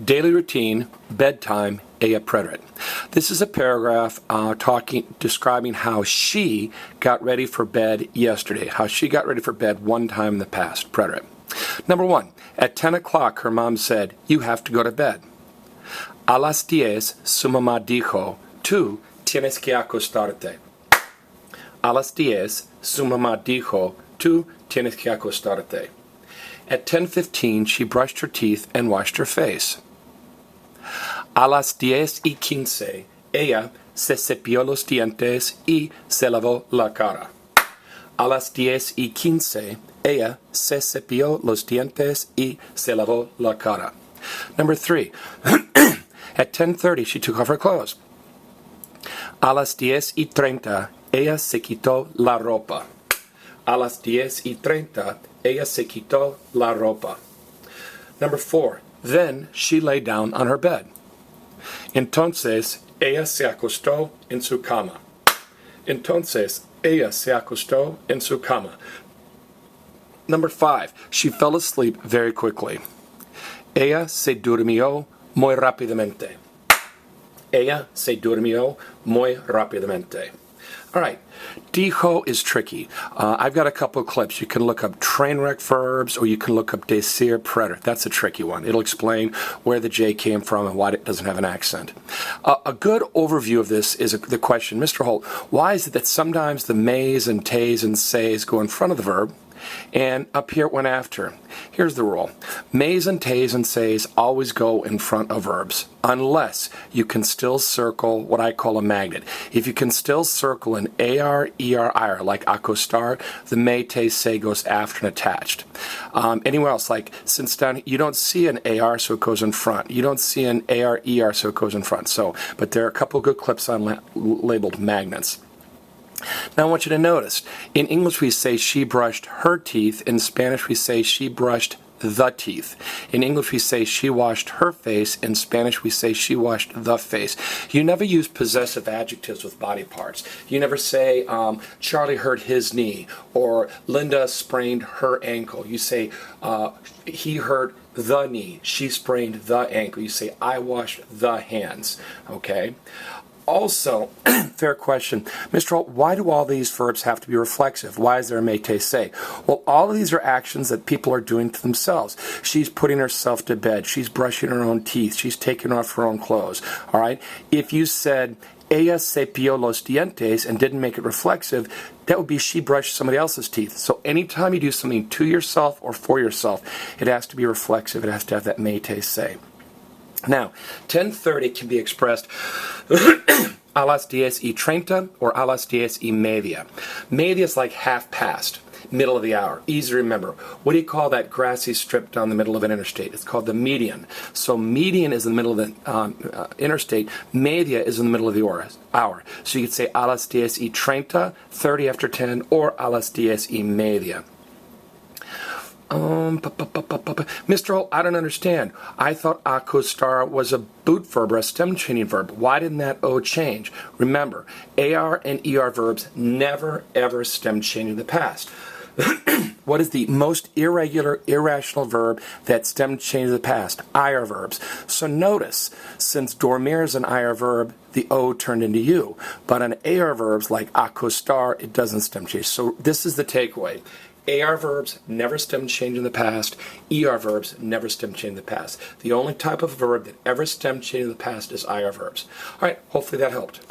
Daily routine, bedtime, ella preterite. This is a paragraph describing how she got ready for bed yesterday, how she got ready for bed one time in the past, preterite. Number 1, at 10 o'clock her mom said, "You have to go to bed." A las 10 su mamá dijo, "Tú tienes que acostarte." A las 10 su mamá dijo, "Tú tienes que acostarte." At 10:15 she brushed her teeth and washed her face. A las 10:15 ella se cepilló los dientes y se lavó la cara. A las 10:15 ella se cepilló los dientes y se lavó la cara. Number 3, at 10:30 she took off her clothes. A las 10:30 ella se quitó la ropa. A las 10:30 ella se quitó la ropa. Number 4, then she lay down on her bed. Entonces ella se acostó en su cama. Entonces ella se acostó en su cama. Number 5, she fell asleep very quickly. Ella se durmió muy rápidamente. Ella se durmió muy rápidamente. All right, dijo is tricky. I've got a couple of clips. You can look up train wreck verbs, or you can look up decir preterite. That's a tricky one. It'll explain where the J came from and why it doesn't have an accent. A good overview of this is the question, Mr. Holt, why is it that sometimes the mays and tays and says go in front of the verb, and up here it went after? Here's the rule. Mays and tays and says always go in front of verbs, unless you can still circle what I call a magnet. If you can still circle an AR, ER, IR, like acostar, the may, tay, say goes after and attached. Anywhere else, like since down, you don't see an AR, so it goes in front. You don't see an AR, ER, so it goes in front. But there are a couple of good clips on labeled magnets. Now I want you to notice, in English we say she brushed her teeth, in Spanish we say she brushed the teeth. In English we say she washed her face, in Spanish we say she washed the face. You never use possessive adjectives with body parts. You never say Charlie hurt his knee, or Linda sprained her ankle. You say he hurt the knee, she sprained the ankle. You say I washed the hands, okay? Also, fair question, Mr. Holt, why do all these verbs have to be reflexive? Why is there a may, tay, say? Well, all of these are actions that people are doing to themselves. She's putting herself to bed. She's brushing her own teeth. She's taking off her own clothes. All right? If you said, ella cepilló los dientes and didn't make it reflexive, that would be she brushed somebody else's teeth. So anytime you do something to yourself or for yourself, it has to be reflexive. It has to have that may, tay, say. Now, 10:30 can be expressed a las 10:30 or a las 10:30. Media is like half past, middle of the hour. Easy to remember. What do you call that grassy strip down the middle of an interstate? It's called the median. So median is in the middle of the interstate. Media is in the middle of the hour. So you could say a las 10:30, 30 after 10, or a las 10:30. Mr. Holt, I don't understand. I thought acostar was a boot verb or a stem changing verb. Why didn't that O change? Remember, AR and ER verbs never ever stem change in the past. What is the most irregular, irrational verb that stem change in the past? IR verbs. So notice, since dormir is an IR verb, the O turned into U. But on AR verbs like acostar, it doesn't stem change. So this is the takeaway. AR verbs never stem change in the past. ER verbs never stem change in the past. The only type of verb that ever stem change in the past is IR verbs. All right, hopefully that helped.